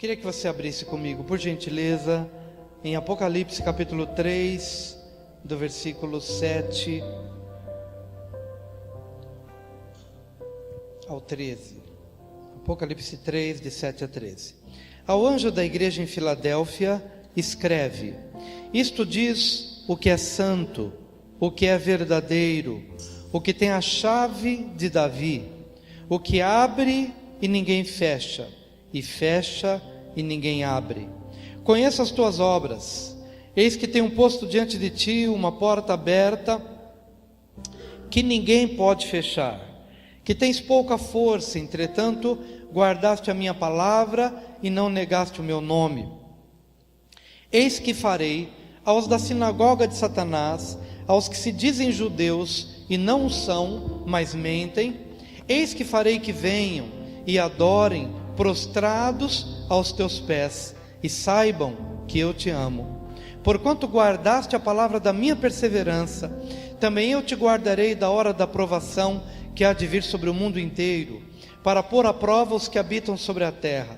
Queria que você abrisse comigo, por gentileza, em Apocalipse capítulo 3, do versículo 7 ao 13. Apocalipse 3, de 7 a 13. Ao anjo da igreja em Filadélfia, escreve: isto diz o que é santo, o que é verdadeiro, o que tem a chave de Davi, o que abre e ninguém fecha, e fecha e ninguém abre. Conheço as tuas obras, eis que tenho posto diante de ti uma porta aberta, que ninguém pode fechar, que tens pouca força, entretanto guardaste a minha palavra e não negaste o meu nome. Eis que farei aos da sinagoga de Satanás, aos que se dizem judeus e não o são, mas mentem, eis que farei que venham e adorem prostrados aos teus pés, e saibam que eu te amo. Porquanto guardaste a palavra da minha perseverança, também eu te guardarei da hora da provação que há de vir sobre o mundo inteiro, para pôr à prova os que habitam sobre a terra.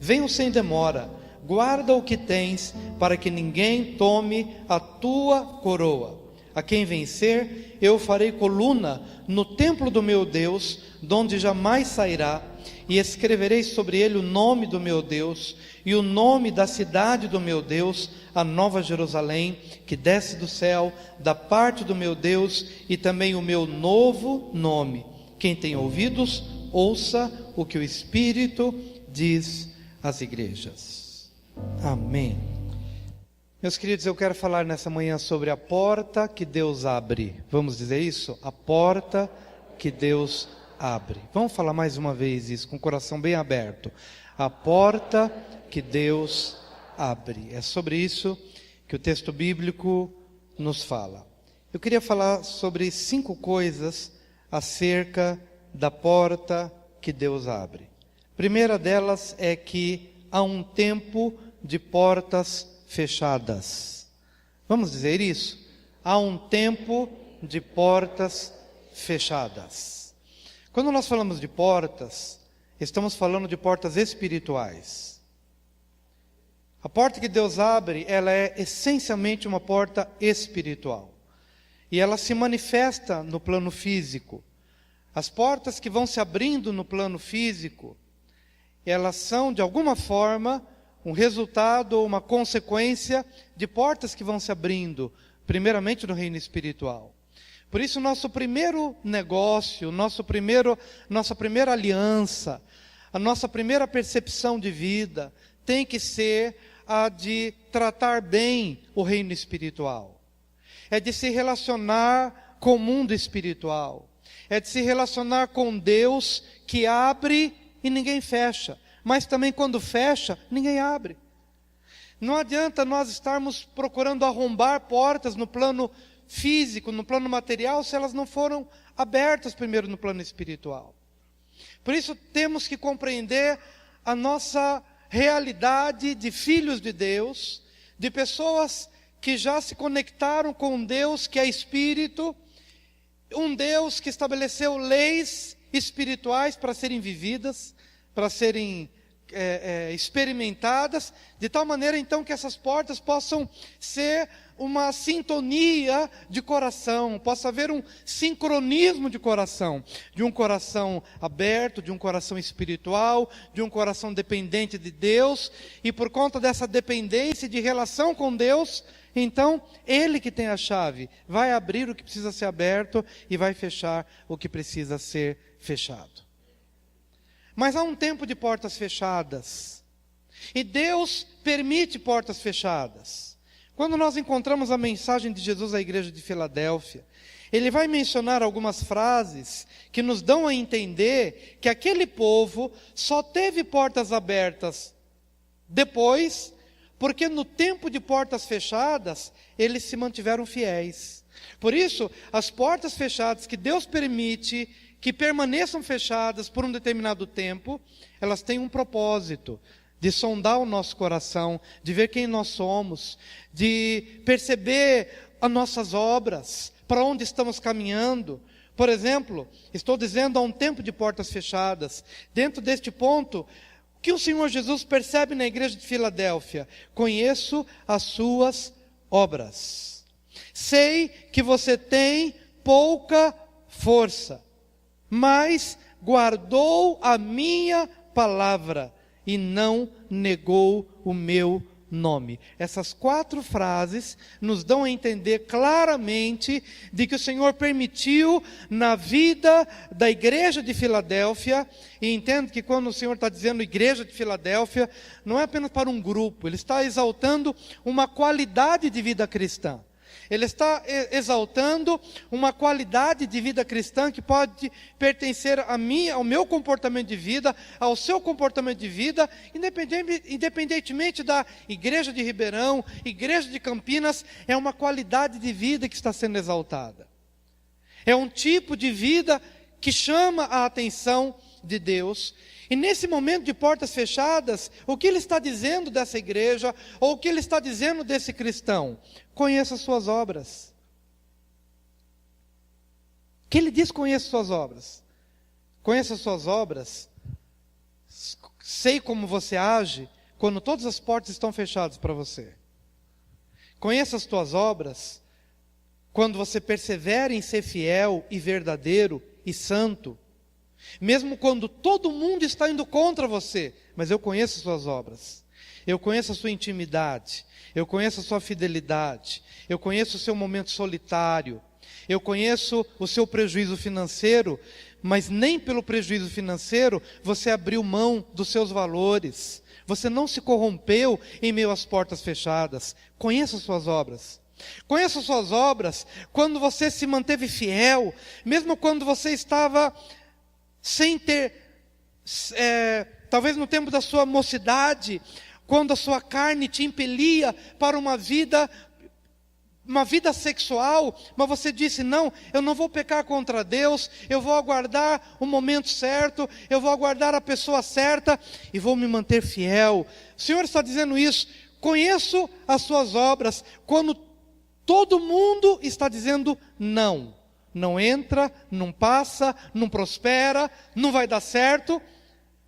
Venho sem demora, guarda o que tens, para que ninguém tome a tua coroa. A quem vencer, eu farei coluna no templo do meu Deus, donde jamais sairá, e escreverei sobre ele o nome do meu Deus, e o nome da cidade do meu Deus, a nova Jerusalém, que desce do céu, da parte do meu Deus, e também o meu novo nome. Quem tem ouvidos, ouça o que o Espírito diz às igrejas. Amém. Meus queridos, eu quero falar nessa manhã sobre a porta que Deus abre. Vamos dizer isso? A porta que Deus abre. Vamos falar mais uma vez isso, com o coração bem aberto. A porta que Deus abre. É sobre isso que o texto bíblico nos fala. Eu queria falar sobre 5 coisas acerca da porta que Deus abre. A primeira delas é que há um tempo de portas fechadas. Vamos dizer isso? Há um tempo de portas fechadas. Quando nós falamos de portas, estamos falando de portas espirituais. A porta que Deus abre, ela é essencialmente uma porta espiritual. E ela se manifesta no plano físico. As portas que vão se abrindo no plano físico, elas são de alguma forma um resultado ou uma consequência de portas que vão se abrindo, primeiramente no reino espiritual. Por isso, nosso primeiro negócio, nossa primeira aliança, a nossa primeira percepção de vida tem que ser a de tratar bem o reino espiritual. É de se relacionar com o mundo espiritual. É de se relacionar com Deus que abre e ninguém fecha. Mas também quando fecha, ninguém abre. Não adianta nós estarmos procurando arrombar portas no plano físico, no plano material, se elas não foram abertas primeiro no plano espiritual. Por isso temos que compreender a nossa realidade de filhos de Deus, de pessoas que já se conectaram com um Deus que é Espírito, um Deus que estabeleceu leis espirituais para serem vividas, para serem experimentadas, de tal maneira então que essas portas possam ser uma sintonia de coração, possa haver um sincronismo de coração, de um coração aberto, de um coração espiritual, de um coração dependente de Deus, e por conta dessa dependência de relação com Deus, então Ele que tem a chave, vai abrir o que precisa ser aberto e vai fechar o que precisa ser fechado. Mas há um tempo de portas fechadas, e Deus permite portas fechadas. Quando nós encontramos a mensagem de Jesus à igreja de Filadélfia, Ele vai mencionar algumas frases que nos dão a entender que aquele povo só teve portas abertas depois, porque no tempo de portas fechadas, eles se mantiveram fiéis. Por isso, as portas fechadas que Deus permite que permaneçam fechadas por um determinado tempo, elas têm um propósito de sondar o nosso coração, de ver quem nós somos, de perceber as nossas obras, para onde estamos caminhando. Por exemplo, estou dizendo há um tempo de portas fechadas. Dentro deste ponto, o que o Senhor Jesus percebe na igreja de Filadélfia? Conheço as suas obras. Sei que você tem pouca força, mas guardou a minha palavra e não negou o meu nome. Essas 4 frases nos dão a entender claramente de que o Senhor permitiu na vida da igreja de Filadélfia, e entendo que quando o Senhor está dizendo igreja de Filadélfia, não é apenas para um grupo, Ele está exaltando uma qualidade de vida cristã. Ele está exaltando uma qualidade de vida cristã que pode pertencer a mim, ao meu comportamento de vida, ao seu comportamento de vida, independentemente da igreja de Ribeirão, igreja de Campinas, é uma qualidade de vida que está sendo exaltada. É um tipo de vida que chama a atenção de Deus. E nesse momento de portas fechadas, o que Ele está dizendo dessa igreja, ou o que Ele está dizendo desse cristão? Conheça as suas obras. O que Ele diz? Conheça as suas obras. Conheça as suas obras. Sei como você age quando todas as portas estão fechadas para você. Conheça as tuas obras quando você persevera em ser fiel e verdadeiro e santo. Mesmo quando todo mundo está indo contra você, mas eu conheço as suas obras, eu conheço a sua intimidade, eu conheço a sua fidelidade, eu conheço o seu momento solitário, eu conheço o seu prejuízo financeiro, mas nem pelo prejuízo financeiro você abriu mão dos seus valores, você não se corrompeu em meio às portas fechadas. Conheça as suas obras. Conheça as suas obras quando você se manteve fiel, mesmo quando você estava sem ter, talvez no tempo da sua mocidade, quando a sua carne te impelia para uma vida sexual, mas você disse, não, eu não vou pecar contra Deus, eu vou aguardar o momento certo, eu vou aguardar a pessoa certa, e vou me manter fiel. O Senhor está dizendo isso. Conheço as suas obras, quando todo mundo está dizendo não. Não entra, não passa, não prospera, não vai dar certo,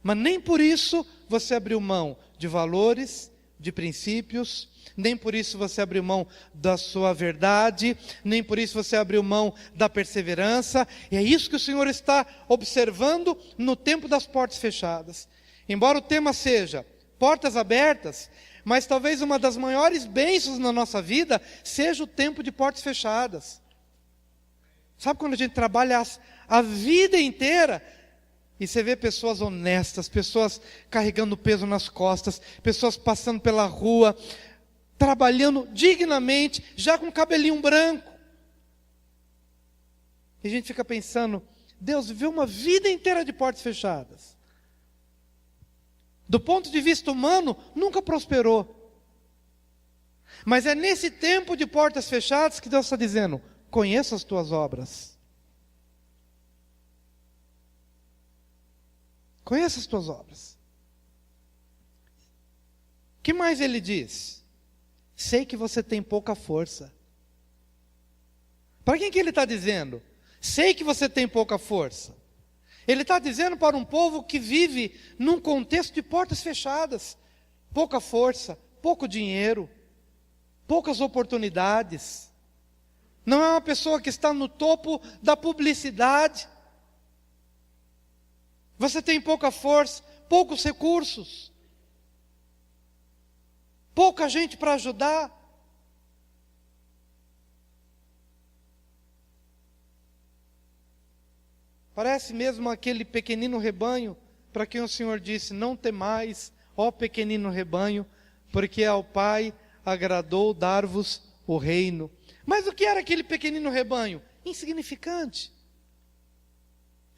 mas nem por isso você abriu mão de valores, de princípios, nem por isso você abriu mão da sua verdade, nem por isso você abriu mão da perseverança, e é isso que o Senhor está observando no tempo das portas fechadas. Embora o tema seja portas abertas, mas talvez uma das maiores bênçãos na nossa vida seja o tempo de portas fechadas. Sabe quando a gente trabalha a vida inteira e você vê pessoas honestas, pessoas carregando peso nas costas, pessoas passando pela rua, trabalhando dignamente, já com cabelinho branco. E a gente fica pensando, Deus viveu uma vida inteira de portas fechadas. Do ponto de vista humano, nunca prosperou. Mas é nesse tempo de portas fechadas que Deus está dizendo, conheça as tuas obras. Conheça as tuas obras. O que mais Ele diz? Sei que você tem pouca força. Para quem que Ele está dizendo? Sei que você tem pouca força. Ele está dizendo para um povo que vive num contexto de portas fechadas. Pouca força, pouco dinheiro, poucas oportunidades. Não é uma pessoa que está no topo da publicidade. Você tem pouca força, poucos recursos, pouca gente para ajudar. Parece mesmo aquele pequenino rebanho para quem o Senhor disse, não temais, ó pequenino rebanho, porque ao Pai agradou dar-vos o reino. Mas o que era aquele pequenino rebanho? Insignificante.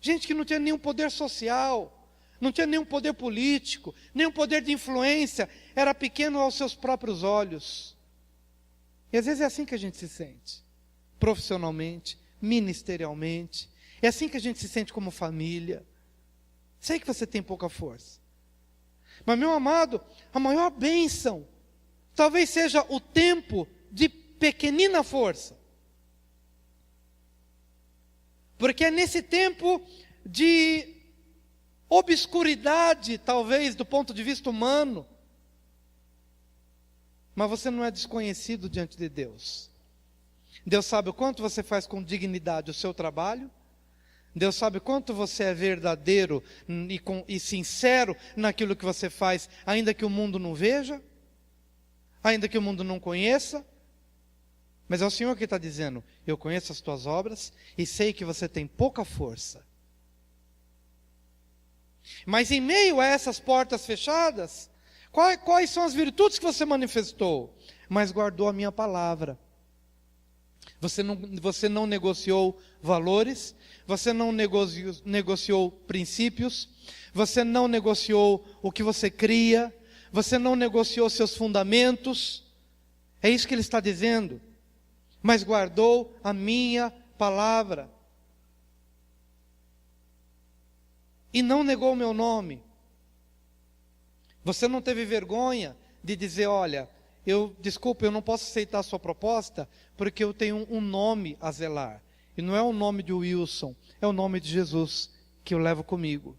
Gente que não tinha nenhum poder social, não tinha nenhum poder político, nenhum poder de influência, era pequeno aos seus próprios olhos. E às vezes é assim que a gente se sente, profissionalmente, ministerialmente, é assim que a gente se sente como família. Sei que você tem pouca força, mas meu amado, a maior bênção, talvez seja o tempo de pequenina força. Porque é nesse tempo de obscuridade, talvez, do ponto de vista humano. Mas você não é desconhecido diante de Deus. Deus sabe o quanto você faz com dignidade o seu trabalho. Deus sabe o quanto você é verdadeiro e sincero naquilo que você faz, ainda que o mundo não veja, ainda que o mundo não conheça. Mas é o Senhor que está dizendo: eu conheço as tuas obras e sei que você tem pouca força. Mas em meio a essas portas fechadas, quais são as virtudes que você manifestou? Mas guardou a minha palavra. Você não negociou valores, você não negociou princípios, você não negociou o que você cria, você não negociou seus fundamentos. É isso que ele está dizendo. Mas guardou a minha palavra. E não negou o meu nome. Você não teve vergonha de dizer: olha, desculpa, eu não posso aceitar a sua proposta, porque eu tenho um nome a zelar. E não é o nome de Wilson, é o nome de Jesus, que eu levo comigo.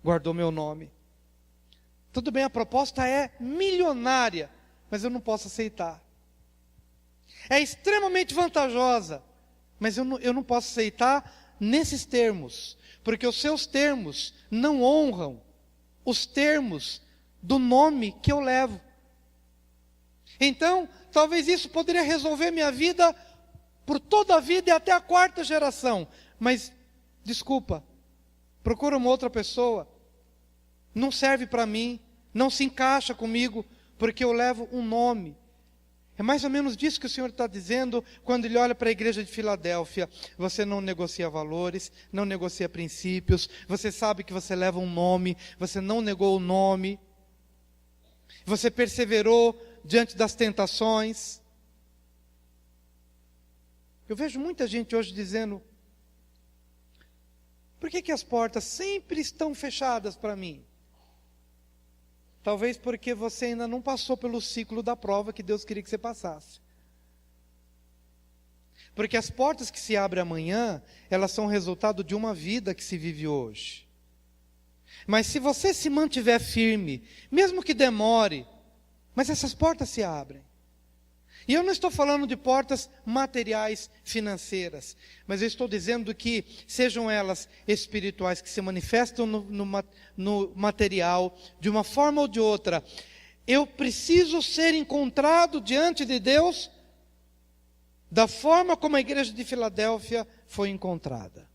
Guardou meu nome. Tudo bem, a proposta é milionária, mas eu não posso aceitar. É extremamente vantajosa, mas eu não posso aceitar nesses termos, porque os seus termos não honram os termos do nome que eu levo. Então, talvez isso poderia resolver minha vida por toda a vida e até a 4ª geração. Mas, desculpa, procura uma outra pessoa. Não serve para mim, não se encaixa comigo, porque eu levo um nome. É mais ou menos disso que o Senhor está dizendo quando Ele olha para a igreja de Filadélfia. Você não negocia valores, não negocia princípios, você sabe que você leva um nome, você não negou o nome, você perseverou diante das tentações. Eu vejo muita gente hoje dizendo: por que as portas sempre estão fechadas para mim? Talvez porque você ainda não passou pelo ciclo da prova que Deus queria que você passasse. Porque as portas que se abrem amanhã, elas são resultado de uma vida que se vive hoje. Mas se você se mantiver firme, mesmo que demore, mas essas portas se abrem. E eu não estou falando de portas materiais, financeiras, mas eu estou dizendo que sejam elas espirituais, que se manifestam no material, de uma forma ou de outra. Eu preciso ser encontrado diante de Deus da forma como a igreja de Filadélfia foi encontrada.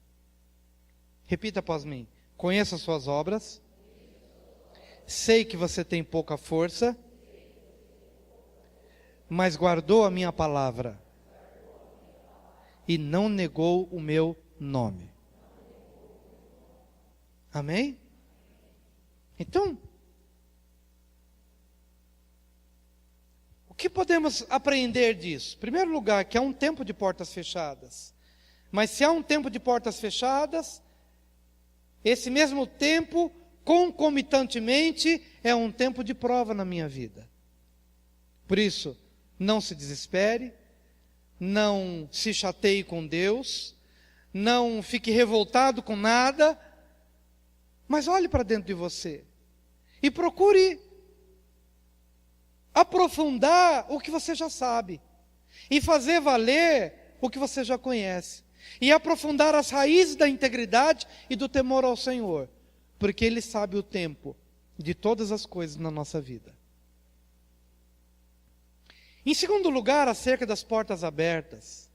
Repita após mim: conheço as suas obras, sei que você tem pouca força, mas guardou a minha palavra e não negou o meu nome. Amém? Então, o que podemos aprender disso? Em primeiro lugar, que há um tempo de portas fechadas. Mas se há um tempo de portas fechadas, esse mesmo tempo, concomitantemente, é um tempo de prova na minha vida. Por isso, não se desespere, não se chateie com Deus, não fique revoltado com nada, mas olhe para dentro de você e procure aprofundar o que você já sabe e fazer valer o que você já conhece e aprofundar as raízes da integridade e do temor ao Senhor, porque Ele sabe o tempo de todas as coisas na nossa vida. Em segundo lugar, acerca das portas abertas,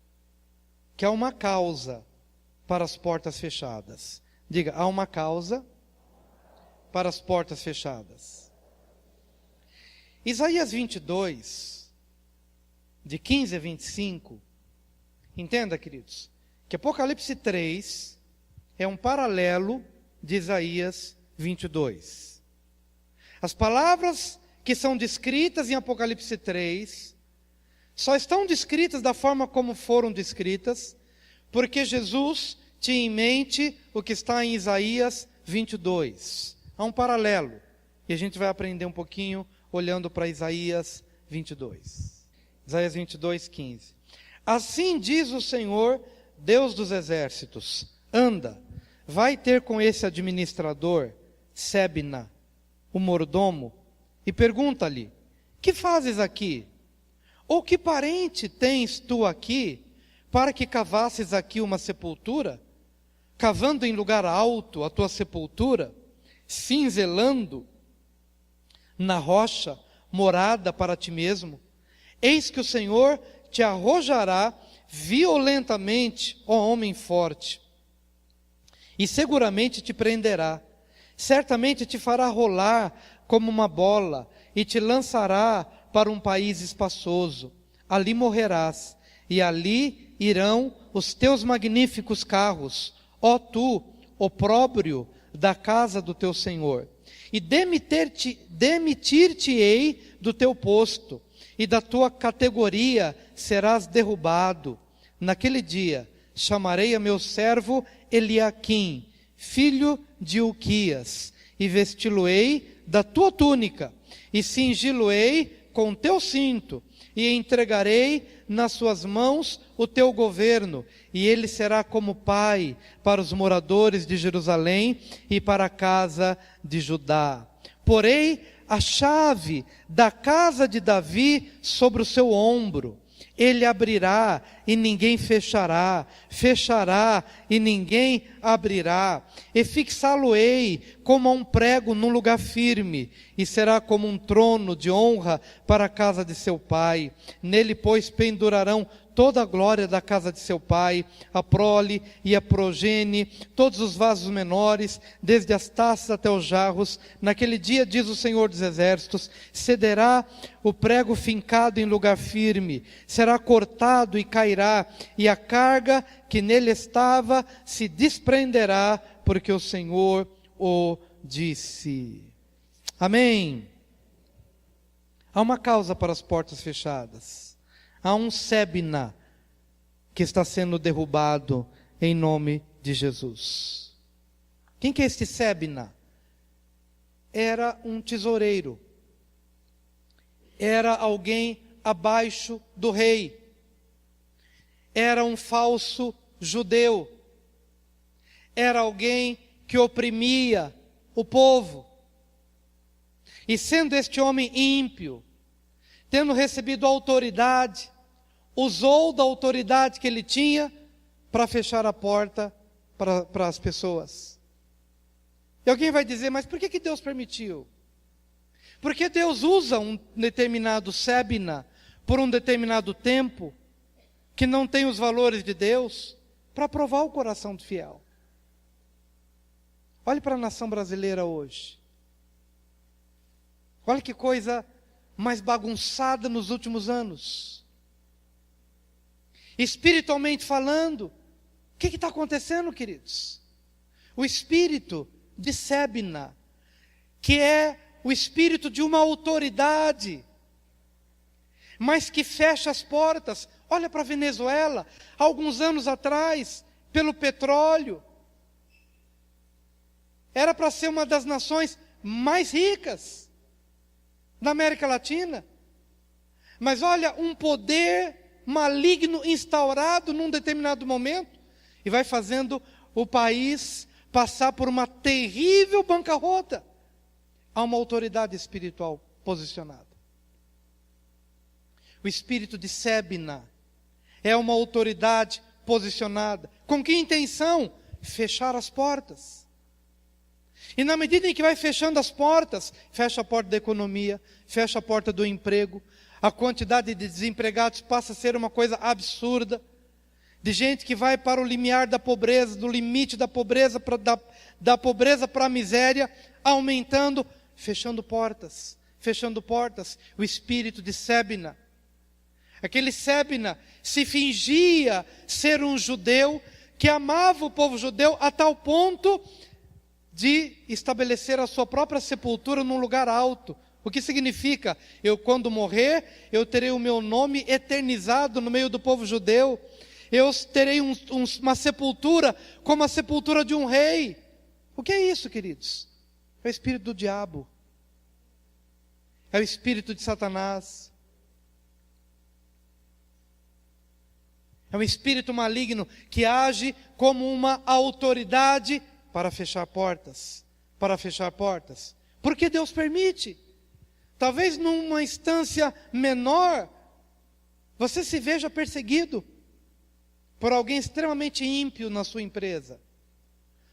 que há uma causa para as portas fechadas. Diga: há uma causa para as portas fechadas. Isaías 22, de 15 a 25, entenda, queridos, que Apocalipse 3 é um paralelo de Isaías 22. As palavras que são descritas em Apocalipse 3 só estão descritas da forma como foram descritas, porque Jesus tinha em mente o que está em Isaías 22. Há um paralelo, e a gente vai aprender um pouquinho olhando para Isaías 22. Isaías 22, 15. Assim diz o Senhor, Deus dos exércitos: anda, vai ter com esse administrador, Sebna, o mordomo, e pergunta-lhe: que fazes aqui? Ou que parente tens tu aqui, para que cavasses aqui uma sepultura? Cavando em lugar alto a tua sepultura, cinzelando na rocha, morada para ti mesmo? Eis que o Senhor te arrojará violentamente, ó homem forte, e seguramente te prenderá, certamente te fará rolar como uma bola, e te lançará para um país espaçoso. Ali morrerás, e ali irão os teus magníficos carros, ó tu, opróbrio da casa do teu Senhor. E demitir-te-ei do teu posto, e da tua categoria serás derrubado. Naquele dia chamarei a meu servo Eliaquim, filho de Uquias, e vesti-lo-ei da tua túnica, e cingi-lo-ei com teu cinto, e entregarei nas suas mãos o teu governo, e ele será como pai para os moradores de Jerusalém e para a casa de Judá. Porei a chave da casa de Davi sobre o seu ombro. Ele abrirá e ninguém fechará, fechará e ninguém abrirá, e fixá-lo-ei como a um prego num lugar firme, e será como um trono de honra para a casa de seu pai. Nele, pois, pendurarão toda a glória da casa de seu pai, a prole e a progenie, todos os vasos menores, desde as taças até os jarros. Naquele dia, diz o Senhor dos Exércitos, cederá o prego fincado em lugar firme, será cortado e cairá, e a carga que nele estava se desprenderá, porque o Senhor o disse. Amém. Há uma causa para as portas fechadas. Há um Sebna que está sendo derrubado em nome de Jesus. Quem que é este Sebna? Era um tesoureiro. Era alguém abaixo do rei. Era um falso judeu. Era alguém que oprimia o povo. E sendo este homem ímpio, tendo recebido autoridade, usou da autoridade que ele tinha para fechar a porta para as pessoas. E alguém vai dizer, mas por que Deus permitiu? Porque Deus usa um determinado Sebna por um determinado tempo, que não tem os valores de Deus, para provar o coração do fiel. Olhe para a nação brasileira hoje. Olha que coisa mais bagunçada nos últimos anos. Espiritualmente falando, o que está acontecendo, queridos? O espírito de Sebna, que é o espírito de uma autoridade, mas que fecha as portas. Olha para a Venezuela, há alguns anos atrás, pelo petróleo, era para ser uma das nações mais ricas da América Latina, mas olha, um poder maligno instaurado num determinado momento, e vai fazendo o país passar por uma terrível bancarrota. Há uma autoridade espiritual posicionada. O espírito de Sebna é uma autoridade posicionada. Com que intenção? Fechar as portas. E na medida em que vai fechando as portas, fecha a porta da economia, fecha a porta do emprego, a quantidade de desempregados passa a ser uma coisa absurda, de gente que vai para o limiar da pobreza, do limite da pobreza, da pobreza para a miséria, aumentando, fechando portas, o espírito de Sebna. Aquele Sebna se fingia ser um judeu, que amava o povo judeu a tal ponto de estabelecer a sua própria sepultura num lugar alto. O que significa? Eu, quando morrer, eu terei o meu nome eternizado no meio do povo judeu. Eu terei uma sepultura como a sepultura de um rei. O que é isso, queridos? É o espírito do diabo. É o espírito de Satanás. É um espírito maligno que age como uma autoridade para fechar portas, para fechar portas. Porque Deus permite. Talvez numa instância menor, você se veja perseguido por alguém extremamente ímpio na sua empresa.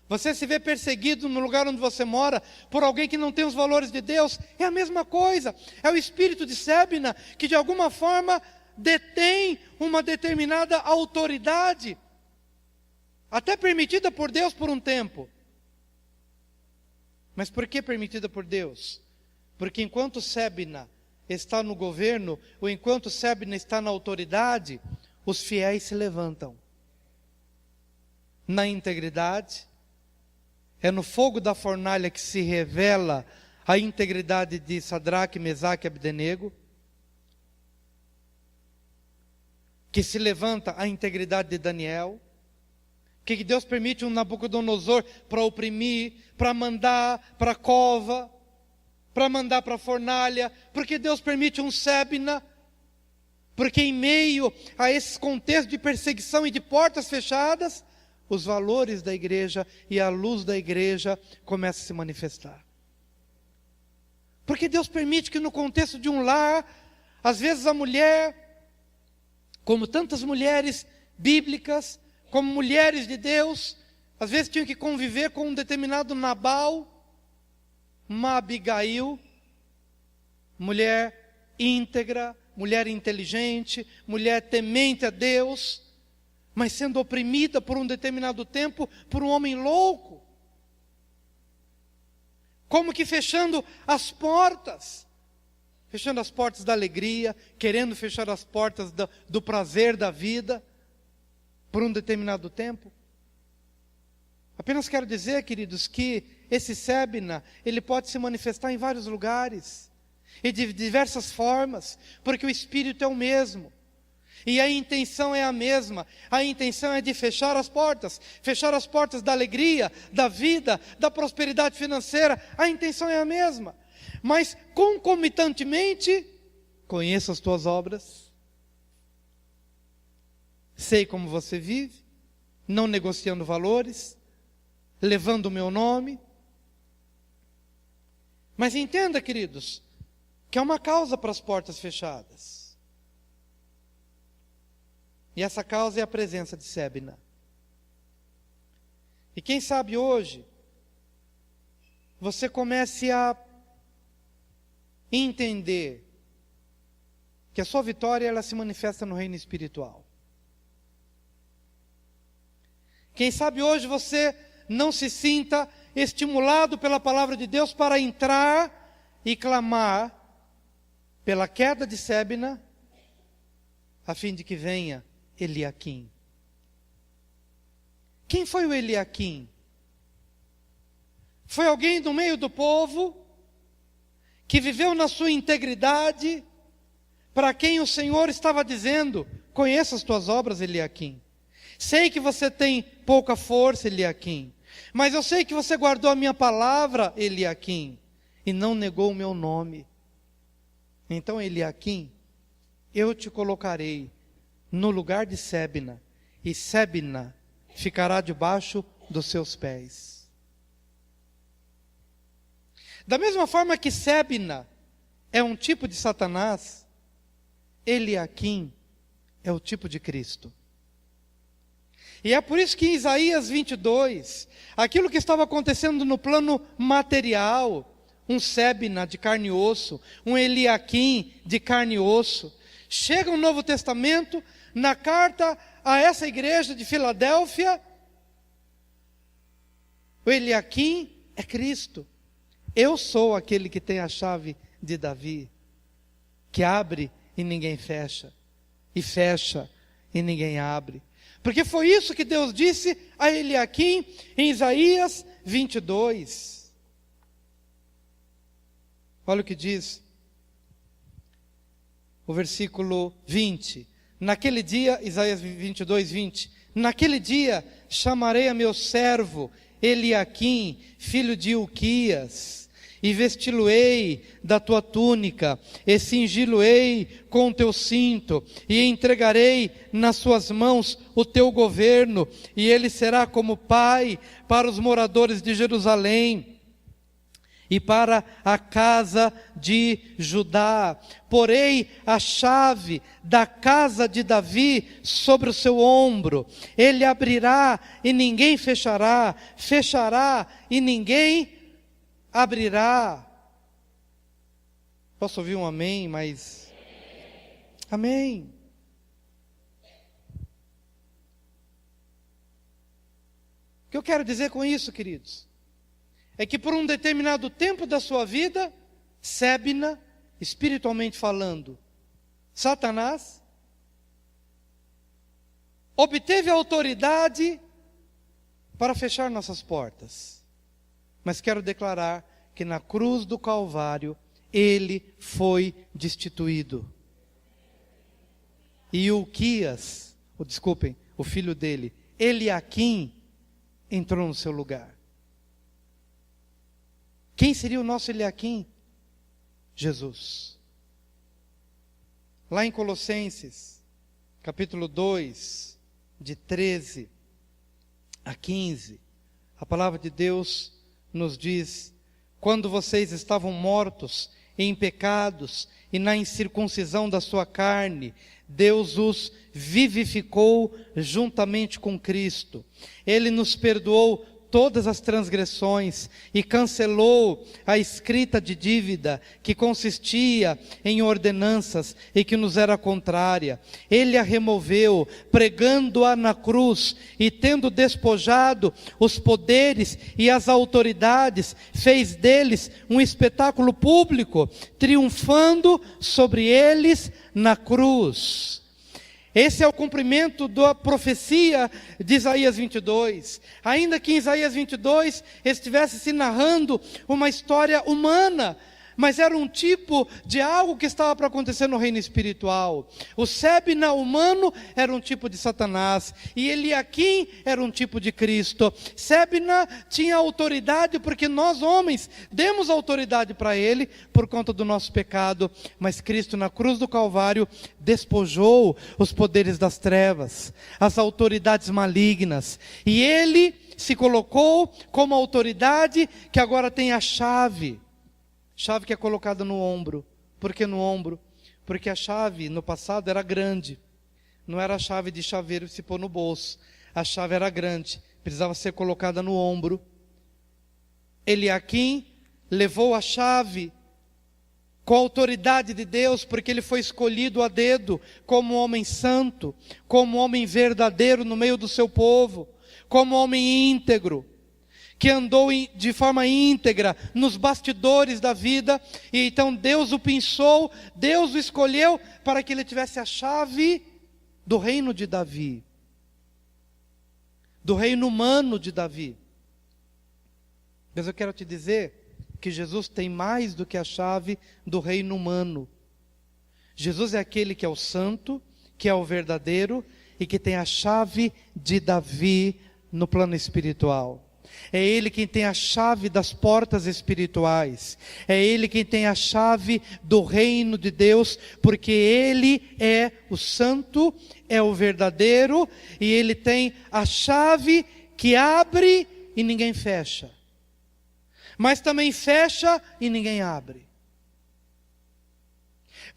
Você se vê perseguido no lugar onde você mora por alguém que não tem os valores de Deus. É a mesma coisa. É o espírito de Sébina que de alguma forma detém uma determinada autoridade, até permitida por Deus por um tempo. Mas por que permitida por Deus? Porque enquanto Sébina está no governo, ou enquanto Sébina está na autoridade, os fiéis se levantam na integridade. É no fogo da fornalha que se revela a integridade de Sadraque, Mesaque e Abdenego, que se levanta a integridade de Daniel, que Deus permite um Nabucodonosor para oprimir, para mandar para a cova, para mandar para a fornalha, porque Deus permite um Sébina, porque em meio a esse contexto de perseguição e de portas fechadas, os valores da igreja e a luz da igreja começam a se manifestar. Porque Deus permite que no contexto de um lar, às vezes a mulher, como tantas mulheres bíblicas, como mulheres de Deus, às vezes tinham que conviver com um determinado Nabal, uma Abigail, mulher íntegra, mulher inteligente, mulher temente a Deus, mas sendo oprimida por um determinado tempo por um homem louco, como que fechando as portas da alegria, querendo fechar as portas do prazer da vida, por um determinado tempo. Apenas quero dizer, queridos, que esse Sébina, ele pode se manifestar em vários lugares, e de diversas formas, porque o Espírito é o mesmo. E a intenção é a mesma. A intenção é de fechar as portas da alegria, da vida, da prosperidade financeira. A intenção é a mesma. Mas concomitantemente, conheço as tuas obras, sei como você vive, não negociando valores, levando o meu nome. Mas entenda, queridos, que há uma causa para as portas fechadas. E essa causa é a presença de Sébina. E quem sabe hoje você comece a entender que a sua vitória ela se manifesta no reino espiritual. Quem sabe hoje você não se sinta estimulado pela palavra de Deus para entrar e clamar pela queda de Sébina, a fim de que venha Eliaquim. Quem foi o Eliaquim? Foi alguém do meio do povo, que viveu na sua integridade, para quem o Senhor estava dizendo: conheço as tuas obras, Eliaquim. Sei que você tem pouca força, Eliaquim, mas eu sei que você guardou a minha palavra, Eliaquim, e não negou o meu nome. Então, Eliaquim, eu te colocarei no lugar de Sébina, e Sébina ficará debaixo dos seus pés. Da mesma forma que Sébina é um tipo de Satanás, Eliaquim é o tipo de Cristo. E é por isso que em Isaías 22, aquilo que estava acontecendo no plano material, um Sébina de carne e osso, um Eliaquim de carne e osso, chega o Novo Testamento, na carta a essa igreja de Filadélfia, o Eliaquim é Cristo. Eu sou aquele que tem a chave de Davi, que abre e ninguém fecha, e fecha e ninguém abre. Porque foi isso que Deus disse a Eliaquim em Isaías 22. Olha o que diz o versículo 20. Naquele dia, Isaías 22, 20. Naquele dia chamarei a meu servo Eliaquim, filho de Hilquias, e vesti-lo-ei da tua túnica, e cingi-lo-ei com o teu cinto, e entregarei nas suas mãos o teu governo, e ele será como pai para os moradores de Jerusalém e para a casa de Judá. Porei a chave da casa de Davi sobre o seu ombro. Ele abrirá e ninguém fechará, fechará e ninguém abrirá. Posso ouvir um amém? Mas amém. O que eu quero dizer com isso, queridos, é que por um determinado tempo da sua vida, Sebna, espiritualmente falando, Satanás, obteve a autoridade para fechar nossas portas. Mas quero declarar que na cruz do Calvário, ele foi destituído. E o filho dele, Eliaquim, entrou no seu lugar. Quem seria o nosso Eliaquim? Jesus. Lá em Colossenses, capítulo 2, de 13 a 15, a palavra de Deus nos diz: quando vocês estavam mortos em pecados e na incircuncisão da sua carne, Deus os vivificou juntamente com Cristo. Ele nos perdoou todas as transgressões e cancelou a escrita de dívida que consistia em ordenanças e que nos era contrária. Ele a removeu, pregando-a na cruz, e tendo despojado os poderes e as autoridades, fez deles um espetáculo público, triunfando sobre eles na cruz. Esse é o cumprimento da profecia de Isaías 22. Ainda que em Isaías 22 estivesse se narrando uma história humana, mas era um tipo de algo que estava para acontecer no reino espiritual. O Sebna humano era um tipo de Satanás, e Eliaquim era um tipo de Cristo. Sebna tinha autoridade porque nós homens demos autoridade para ele por conta do nosso pecado, mas Cristo na cruz do Calvário despojou os poderes das trevas, as autoridades malignas, e ele se colocou como autoridade que agora tem a chave que é colocada no ombro. Por que no ombro? Porque a chave no passado era grande, não era a chave de chaveiro que se pôr no bolso, a chave era grande, precisava ser colocada no ombro. Eliaquim levou a chave com a autoridade de Deus, porque ele foi escolhido a dedo como homem santo, como homem verdadeiro no meio do seu povo, como homem íntegro, que andou de forma íntegra nos bastidores da vida, e então Deus o pensou, Deus o escolheu para que ele tivesse a chave do reino de Davi, do reino humano de Davi. Mas eu quero te dizer que Jesus tem mais do que a chave do reino humano. Jesus é aquele que é o santo, que é o verdadeiro, e que tem a chave de Davi no plano espiritual. É Ele quem tem a chave das portas espirituais. É Ele quem tem a chave do reino de Deus, porque Ele é o santo, é o verdadeiro, e Ele tem a chave que abre e ninguém fecha, mas também fecha e ninguém abre.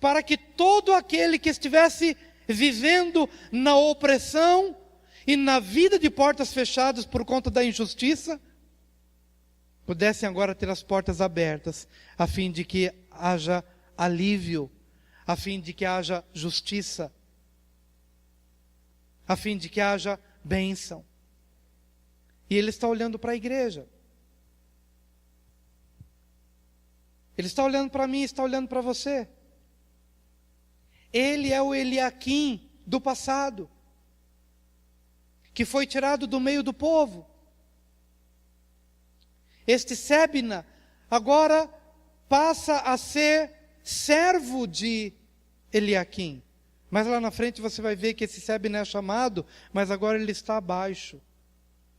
Para que todo aquele que estivesse vivendo na opressão e na vida de portas fechadas por conta da injustiça, pudessem agora ter as portas abertas, a fim de que haja alívio, a fim de que haja justiça, a fim de que haja bênção. E Ele está olhando para a igreja. Ele está olhando para mim, está olhando para você. Ele é o Eliaquim do passado, que foi tirado do meio do povo. Este Sebna agora passa a ser servo de Eliaquim. Mas lá na frente você vai ver que esse Sebna é chamado, mas agora ele está abaixo.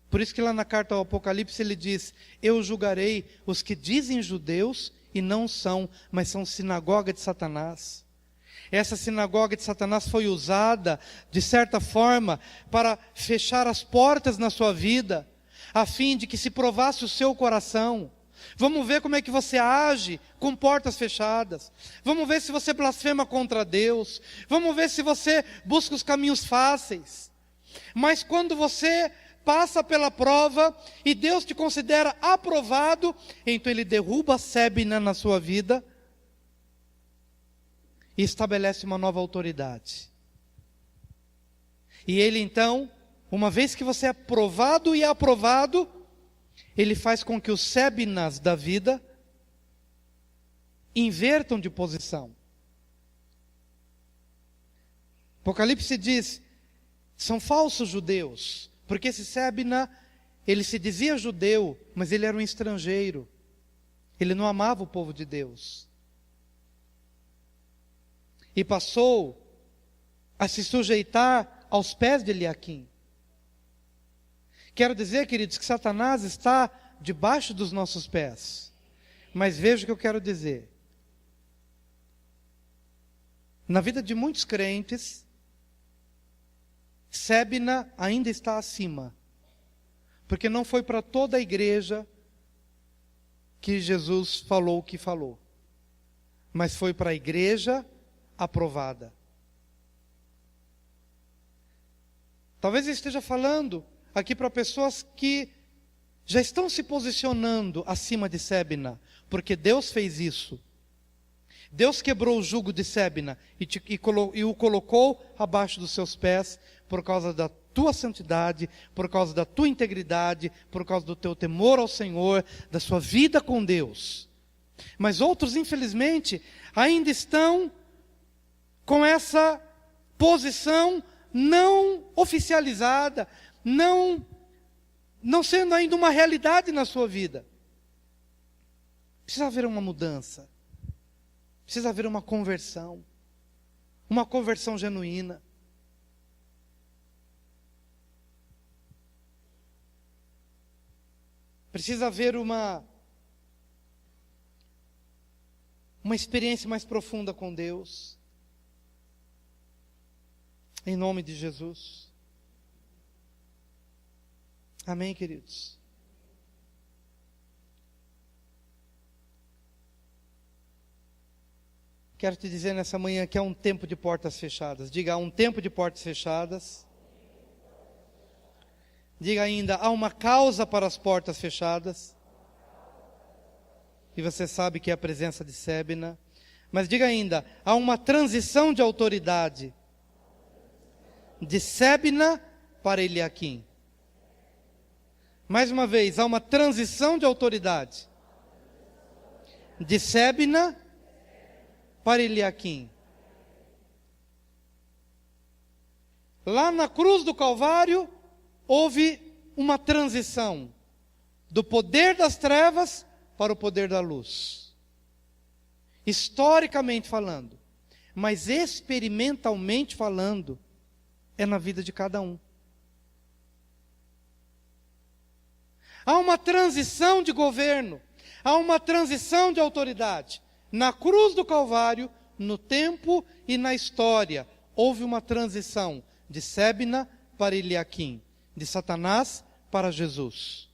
Por isso que lá na carta ao Apocalipse ele diz: eu julgarei os que dizem judeus e não são, mas são sinagoga de Satanás. Essa sinagoga de Satanás foi usada, de certa forma, para fechar as portas na sua vida, a fim de que se provasse o seu coração. Vamos ver como é que você age com portas fechadas. Vamos ver se você blasfema contra Deus. Vamos ver se você busca os caminhos fáceis. Mas quando você passa pela prova e Deus te considera aprovado, então Ele derruba a sébina na sua vida e estabelece uma nova autoridade. E Ele então, uma vez que você é provado e aprovado, Ele faz com que os sébinas da vida invertam de posição. Apocalipse diz: são falsos judeus, porque esse sébina, ele se dizia judeu, mas ele era um estrangeiro. Ele não amava o povo de Deus. E passou a se sujeitar aos pés de Eliaquim. Quero dizer, queridos, que Satanás está debaixo dos nossos pés. Mas veja o que eu quero dizer. Na vida de muitos crentes, sébina ainda está acima. Porque não foi para toda a igreja que Jesus falou o que falou. Mas foi para a igreja aprovada. Talvez eu esteja falando aqui para pessoas que já estão se posicionando acima de sébina, porque Deus fez isso. Deus quebrou o jugo de sébina e o colocou abaixo dos seus pés por causa da tua santidade, por causa da tua integridade, por causa do teu temor ao Senhor, da sua vida com Deus. Mas outros, infelizmente, ainda estão com essa posição não oficializada, não sendo ainda uma realidade na sua vida. Precisa haver uma mudança. Precisa haver uma conversão genuína. Precisa haver uma experiência mais profunda com Deus. Em nome de Jesus. Amém, queridos? Quero te dizer nessa manhã que há um tempo de portas fechadas. Diga, há um tempo de portas fechadas. Diga ainda, há uma causa para as portas fechadas. E você sabe que é a presença de sébina. Mas diga ainda, há uma transição de autoridade. De sébina para Eliaquim. Mais uma vez, há uma transição de autoridade. De sébina para Eliaquim. Lá na cruz do Calvário, houve uma transição do poder das trevas para o poder da luz. Historicamente falando, mas experimentalmente falando, é na vida de cada um. Há uma transição de governo, há uma transição de autoridade. Na cruz do Calvário, no tempo e na história, houve uma transição de sébina para Eliaquim, de Satanás para Jesus.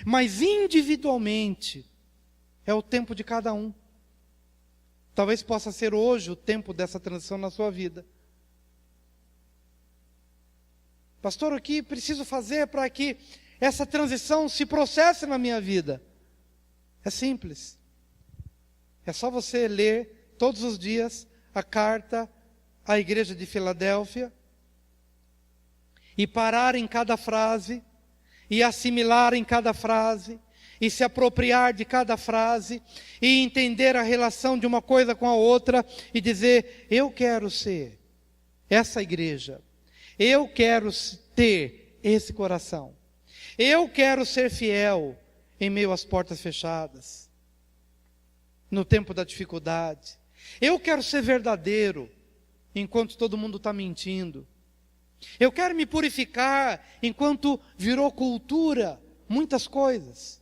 Mas individualmente, é o tempo de cada um. Talvez possa ser hoje o tempo dessa transição na sua vida. Pastor, o que preciso fazer para que essa transição se processe na minha vida? É simples. É só você ler todos os dias a carta à igreja de Filadélfia e parar em cada frase e assimilar em cada frase e se apropriar de cada frase e entender a relação de uma coisa com a outra e dizer, eu quero ser essa igreja. Eu quero ter esse coração. Eu quero ser fiel em meio às portas fechadas, no tempo da dificuldade. Eu quero ser verdadeiro enquanto todo mundo está mentindo. Eu quero me purificar enquanto virou cultura muitas coisas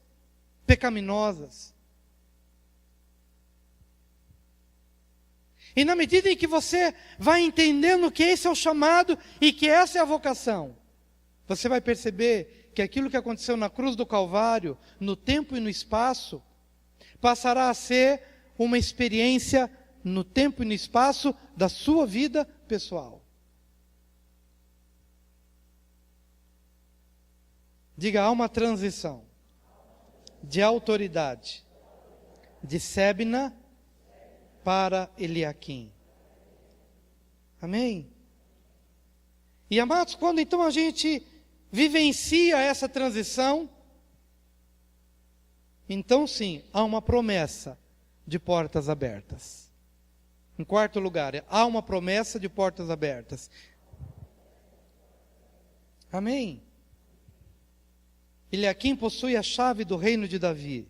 pecaminosas. E na medida em que você vai entendendo que esse é o chamado e que essa é a vocação, você vai perceber que aquilo que aconteceu na cruz do Calvário, no tempo e no espaço, passará a ser uma experiência no tempo e no espaço da sua vida pessoal. Diga, há uma transição de autoridade de Sebna para Eliaquim. Amém? E amados, quando então a gente vivencia essa transição, então sim, há uma promessa de portas abertas. Em quarto lugar, há uma promessa de portas abertas. Amém? Eliaquim possui a chave do reino de Davi.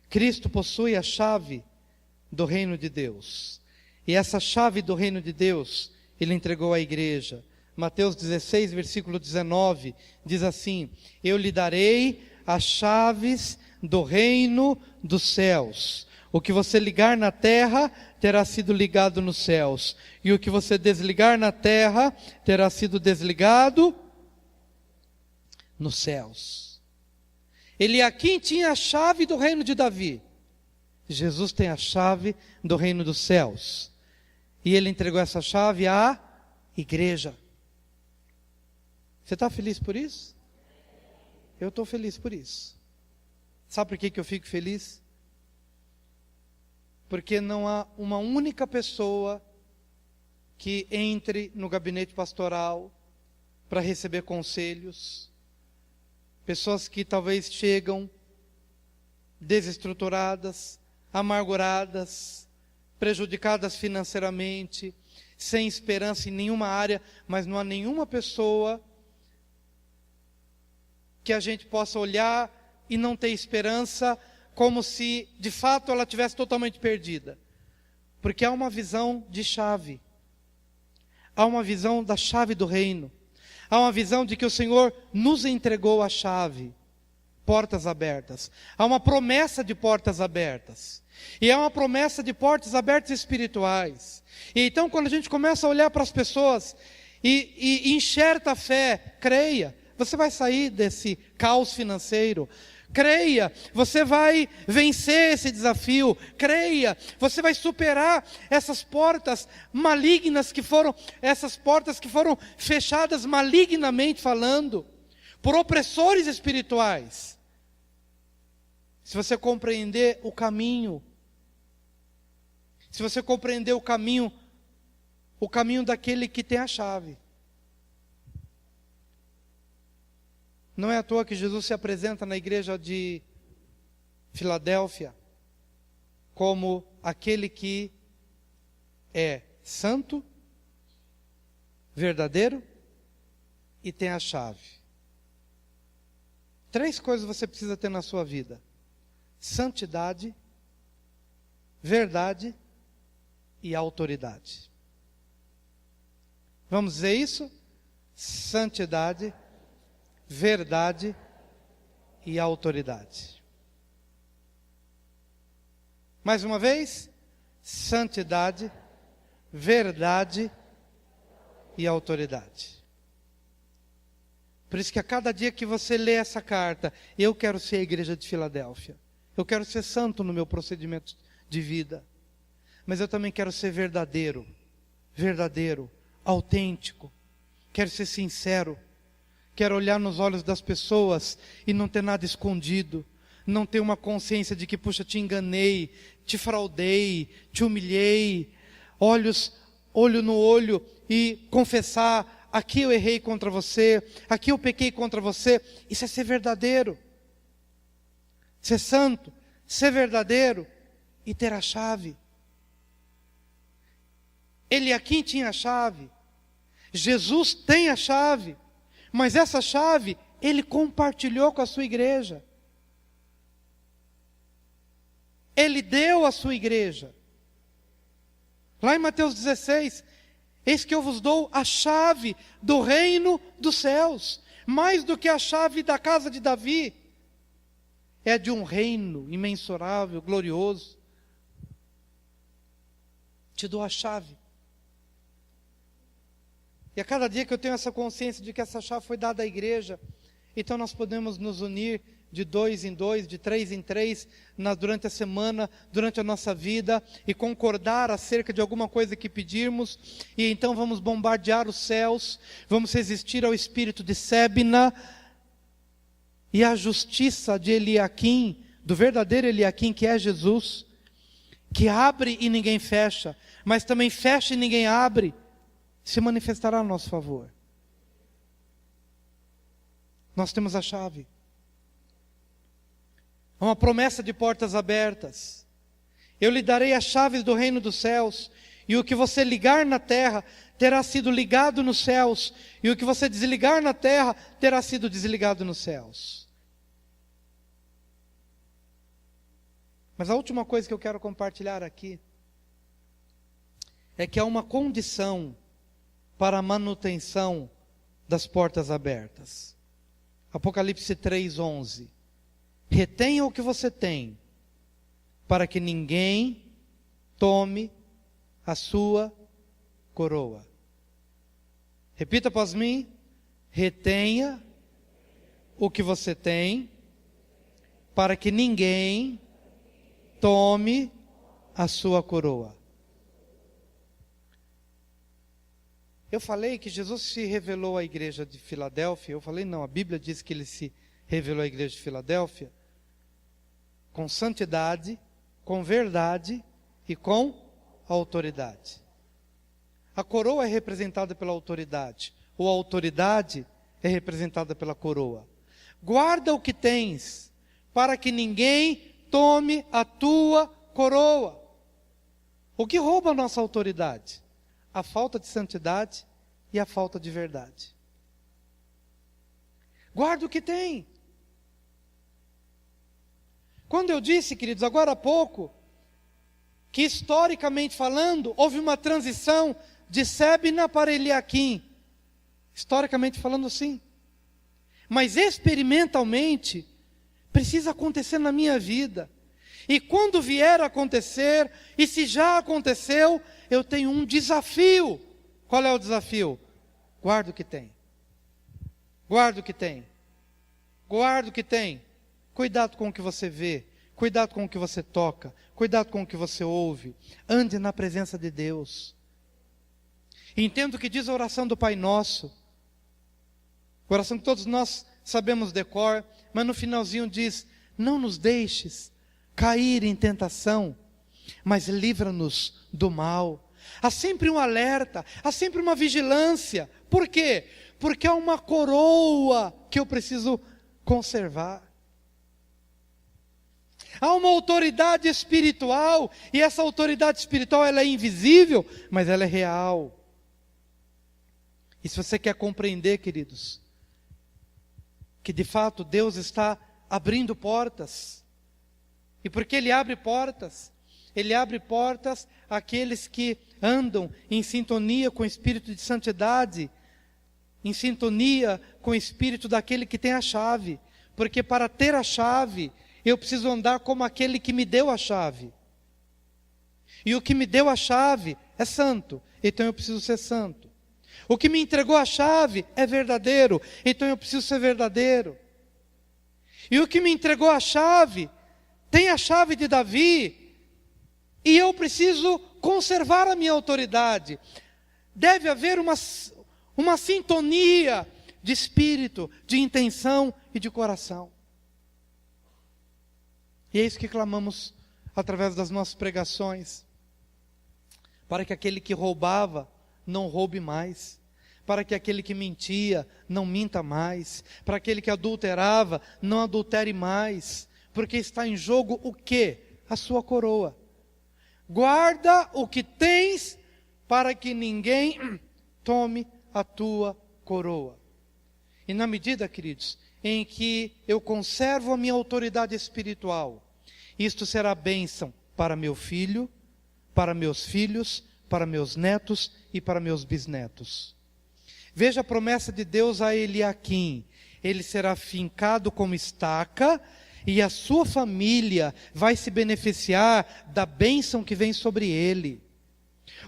Cristo possui a chave do reino de Deus. E essa chave do reino de Deus, Ele entregou à igreja. Mateus 16, versículo 19, diz assim: eu lhe darei as chaves do reino dos céus. O que você ligar na terra, terá sido ligado nos céus. E o que você desligar na terra, terá sido desligado nos céus. Eliaquim tinha a chave do reino de Davi. Jesus tem a chave do reino dos céus. E Ele entregou essa chave à igreja. Você está feliz por isso? Eu estou feliz por isso. Sabe por que eu fico feliz? Porque não há uma única pessoa que entre no gabinete pastoral para receber conselhos. Pessoas que talvez chegam desestruturadas, amarguradas, prejudicadas financeiramente, sem esperança em nenhuma área, mas não há nenhuma pessoa que a gente possa olhar e não ter esperança, como se de fato ela tivesse totalmente perdida. Porque há uma visão de chave. Há uma visão da chave do reino. Há uma visão de que o Senhor nos entregou a chave. Portas abertas. Há uma promessa de portas abertas. E é uma promessa de portas abertas espirituais. E então quando a gente começa a olhar para as pessoas e enxerta a fé, creia, você vai sair desse caos financeiro. Creia, você vai vencer esse desafio. Creia, você vai superar essas portas malignas essas portas que foram fechadas malignamente falando, por opressores espirituais. Se você compreender o caminho, se você compreender o caminho daquele que tem a chave. Não é à toa que Jesus se apresenta na igreja de Filadélfia como aquele que é santo, verdadeiro e tem a chave. 3 coisas você precisa ter na sua vida: santidade, verdade e autoridade. Vamos dizer isso? Santidade, verdade e autoridade. Mais uma vez, santidade, verdade e autoridade. Por isso que a cada dia que você lê essa carta, eu quero ser a igreja de Filadélfia. Eu quero ser santo no meu procedimento de vida. Mas eu também quero ser verdadeiro, autêntico. Quero ser sincero. Quero olhar nos olhos das pessoas e não ter nada escondido. Não ter uma consciência de que, puxa, te enganei, te fraudei, te humilhei. Olho no olho e confessar: aqui eu errei contra você, aqui eu pequei contra você. Isso é ser verdadeiro. Ser santo, ser verdadeiro e ter a chave. Eliaquim tinha a chave. Jesus tem a chave. Mas essa chave, Ele compartilhou com a sua igreja. Ele deu à sua igreja. Lá em Mateus 16, Eis que eu vos dou a chave do reino dos céus, mais do que a chave da casa de Davi. É de um reino imensurável, glorioso. Te dou a chave. E a cada dia que eu tenho essa consciência de que essa chave foi dada à igreja, então nós podemos nos unir de 2 em 2, de 3 em 3, durante a semana, durante a nossa vida, e concordar acerca de alguma coisa que pedirmos, e então vamos bombardear os céus, vamos resistir ao espírito de Sébina, e à justiça de Eliaquim, do verdadeiro Eliaquim, que é Jesus, que abre e ninguém fecha, mas também fecha e ninguém abre, se manifestará a nosso favor. Nós temos a chave. É uma promessa de portas abertas. Eu lhe darei as chaves do reino dos céus, e o que você ligar na terra terá sido ligado nos céus, e o que você desligar na terra terá sido desligado nos céus. Mas a última coisa que eu quero compartilhar aqui é que há uma condição para a manutenção das portas abertas. Apocalipse 3:11. Retenha o que você tem, para que ninguém tome a sua coroa. Repita após mim. Retenha o que você tem, para que ninguém tome a sua coroa. Eu falei que Jesus se revelou à igreja de Filadélfia. Eu falei não, a Bíblia diz que ele se revelou à igreja de Filadélfia com santidade, com verdade e com autoridade. A coroa é representada pela autoridade, ou a autoridade é representada pela coroa. Guarda o que tens, para que ninguém tome a tua coroa. O que rouba a nossa autoridade? A falta de santidade e a falta de verdade. Guarda o que tem. Quando eu disse, queridos, agora há pouco, que historicamente falando, houve uma transição de Sébina para Eliaquim. Historicamente falando, sim. Mas experimentalmente, precisa acontecer na minha vida. E quando vier a acontecer, e se já aconteceu, eu tenho um desafio. Qual é o desafio? Guarda o que tem. Guarda o que tem. Guarda o que tem. Cuidado com o que você vê. Cuidado com o que você toca. Cuidado com o que você ouve. Ande na presença de Deus. Entenda o que diz a oração do Pai Nosso. Oração que todos nós sabemos de cor, mas no finalzinho diz: não nos deixes cair em tentação, mas livra-nos do mal. Há sempre um alerta, há sempre uma vigilância. Por quê? Porque há uma coroa que eu preciso conservar. Há uma autoridade espiritual, e essa autoridade espiritual ela é invisível, mas ela é real. E se você quer compreender, queridos, que de fato Deus está abrindo portas, e porque Ele abre portas àqueles que andam em sintonia com o Espírito de santidade, em sintonia com o Espírito daquele que tem a chave, porque para ter a chave, eu preciso andar como aquele que me deu a chave, e o que me deu a chave é santo, então eu preciso ser santo. O que me entregou a chave é verdadeiro, então eu preciso ser verdadeiro. E o que me entregou a chave, tem a chave de Davi, e eu preciso conservar a minha autoridade. Deve haver uma sintonia de espírito, de intenção e de coração. E é isso que clamamos através das nossas pregações, para que aquele que roubava não roube mais, para que aquele que mentia não minta mais, para aquele que adulterava não adultere mais, porque está em jogo o quê? A sua coroa. Guarda o que tens, para que ninguém tome a tua coroa. E na medida, queridos, em que eu conservo a minha autoridade espiritual, isto será bênção para meu filho, para meus filhos, para meus netos e para meus bisnetos. Veja a promessa de Deus a Eliaquim: ele será fincado como estaca, e a sua família vai se beneficiar da bênção que vem sobre ele.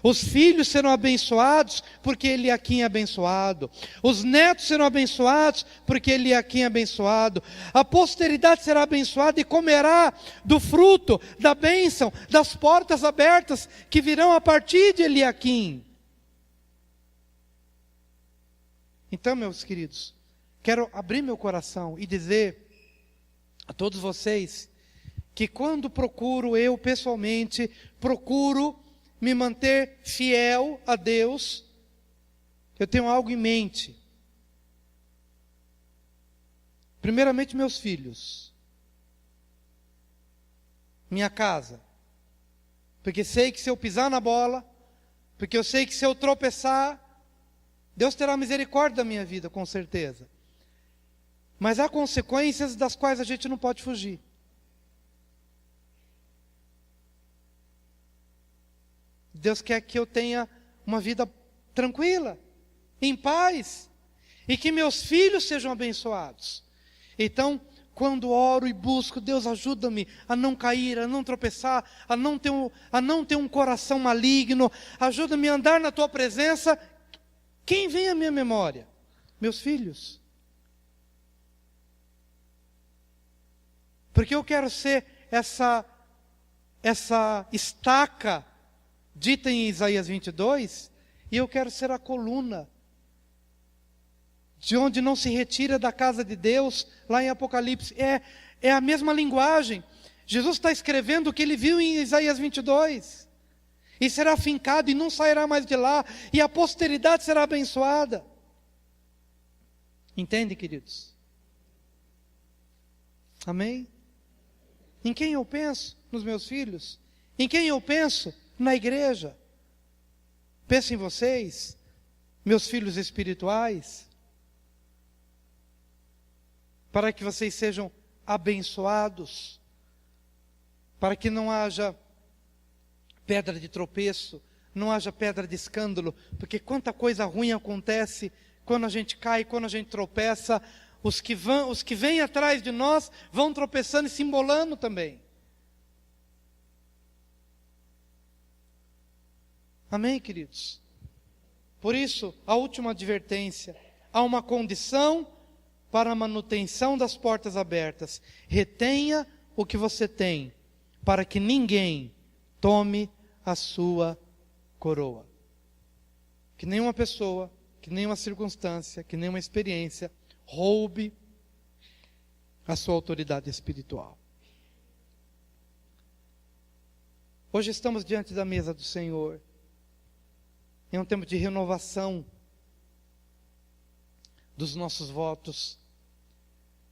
Os filhos serão abençoados porque Eliaquim é abençoado. Os netos serão abençoados porque Eliaquim é abençoado. A posteridade será abençoada e comerá do fruto, da bênção, das portas abertas que virão a partir de Eliaquim. Então, meus queridos, quero abrir meu coração e dizer a todos vocês que quando eu pessoalmente procuro me manter fiel a Deus, eu tenho algo em mente. Primeiramente, meus filhos, minha casa, porque sei que se eu pisar na bola, porque eu sei que se eu tropeçar, Deus terá misericórdia da minha vida, com certeza. Mas há consequências das quais a gente não pode fugir. Deus quer que eu tenha uma vida tranquila, em paz, e que meus filhos sejam abençoados. Então, quando oro e busco, Deus, ajuda-me a não cair, a não tropeçar, a não ter um coração maligno, ajuda-me a andar na Tua presença. Quem vem à minha memória? Meus filhos. Porque eu quero ser essa estaca dita em Isaías 22, e eu quero ser a coluna, de onde não se retira da casa de Deus, lá em Apocalipse. É a mesma linguagem. Jesus está escrevendo o que ele viu em Isaías 22. E será fincado e não sairá mais de lá, e a posteridade será abençoada. Entende, queridos? Amém? Em quem eu penso? Nos meus filhos. Em quem eu penso? Na igreja. Penso em vocês, meus filhos espirituais, para que vocês sejam abençoados, para que não haja pedra de tropeço, não haja pedra de escândalo, porque quanta coisa ruim acontece quando a gente cai, quando a gente tropeça. Os que vêm atrás de nós vão tropeçando e se embolando também. Amém, queridos? Por isso, a última advertência: há uma condição para a manutenção das portas abertas. Retenha o que você tem, para que ninguém tome a sua coroa. Que nenhuma pessoa, que nenhuma circunstância, que nenhuma experiência roube a sua autoridade espiritual. Hoje estamos diante da mesa do Senhor. É um tempo de renovação dos nossos votos.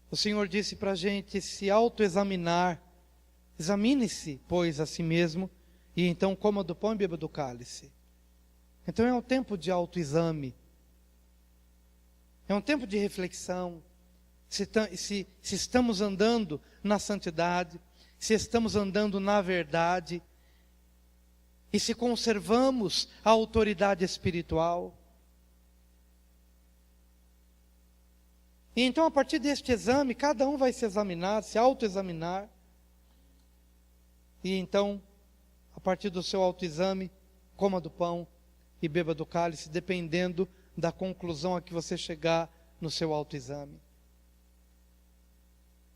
O Senhor disse para a gente se autoexaminar. Examine-se, pois, a si mesmo, e então coma do pão e beba do cálice. Então é um tempo de autoexame. É um tempo de reflexão. Se estamos andando na santidade, se estamos andando na verdade, e se conservamos a autoridade espiritual. E então, a partir deste exame, cada um vai se examinar, se autoexaminar. E então, a partir do seu autoexame, coma do pão e beba do cálice, dependendo da conclusão a que você chegar no seu autoexame.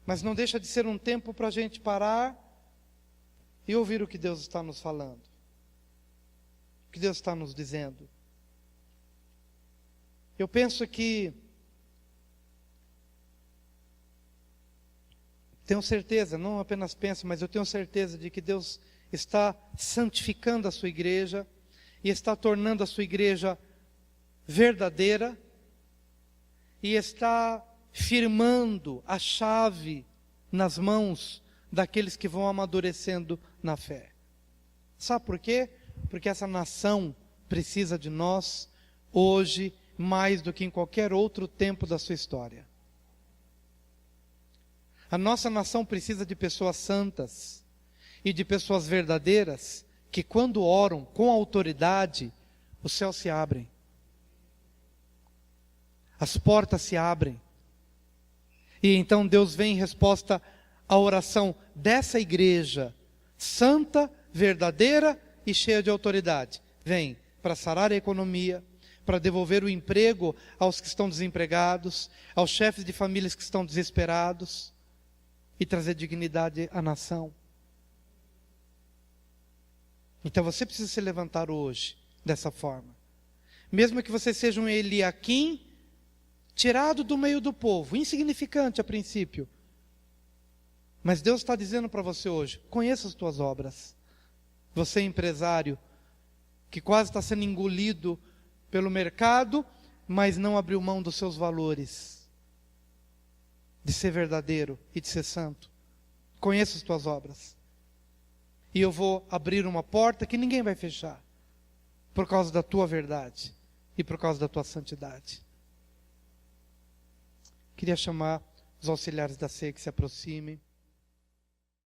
Mas não deixa de ser um tempo para a gente parar e ouvir o que Deus está nos falando, o que Deus está nos dizendo. Eu penso que, tenho certeza, não apenas penso, mas eu tenho certeza de que Deus está santificando a sua igreja e está tornando a sua igreja verdadeira e está firmando a chave nas mãos daqueles que vão amadurecendo na fé. Sabe por quê? Porque essa nação precisa de nós hoje mais do que em qualquer outro tempo da sua história. A nossa nação precisa de pessoas santas e de pessoas verdadeiras que quando oram com autoridade, os céus se abrem. As portas se abrem. E então Deus vem em resposta à oração dessa igreja, santa, verdadeira e cheia de autoridade. Vem para sarar a economia, para devolver o emprego aos que estão desempregados, aos chefes de famílias que estão desesperados, e trazer dignidade à nação. Então você precisa se levantar hoje dessa forma. Mesmo que você seja um Eliaquim, tirado do meio do povo, insignificante a princípio. Mas Deus está dizendo para você hoje, conheça as tuas obras. Você é empresário, que quase está sendo engolido pelo mercado, mas não abriu mão dos seus valores. De ser verdadeiro e de ser santo. Conheça as tuas obras. E eu vou abrir uma porta que ninguém vai fechar. Por causa da tua verdade. E por causa da tua santidade. Queria chamar os auxiliares da ceia que se aproximem.